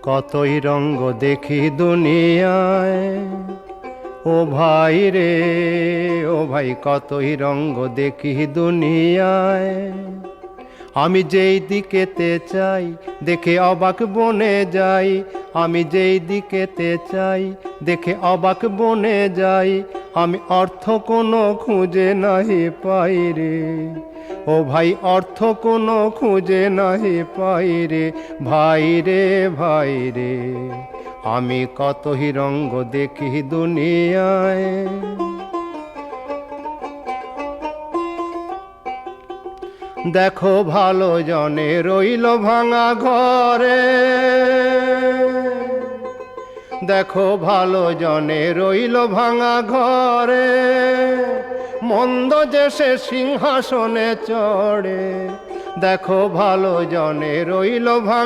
কতই রঙ্গ দেখি দুনিয়ায়, ও ভাই রে ও ভাই, কতই রঙ্গ দেখি দুনিয়ায়। আমি যেই দিকেতে চাই দেখে অবাক বনে যাই, আমি যেই দিকেতে চাই দেখে অবাক বনে যাই। আমি অর্থ কোনো খুঁজে নাহি পাই রে, ও ভাই অর্থ কোনো খুঁজে নাহি পাই রে। ভাই রে ভাই রে, আমি কতই রঙ্গ দেখি দুনিয়ায়। দেখো ভালো জনে রইল ভাঙা ঘরে, দেখো ভালো জনে রইল ভাঙা ঘরে। মন্দ যে সে সিংহাসনে চড়ে, দেখো ভালো জনে রইল ভাঙা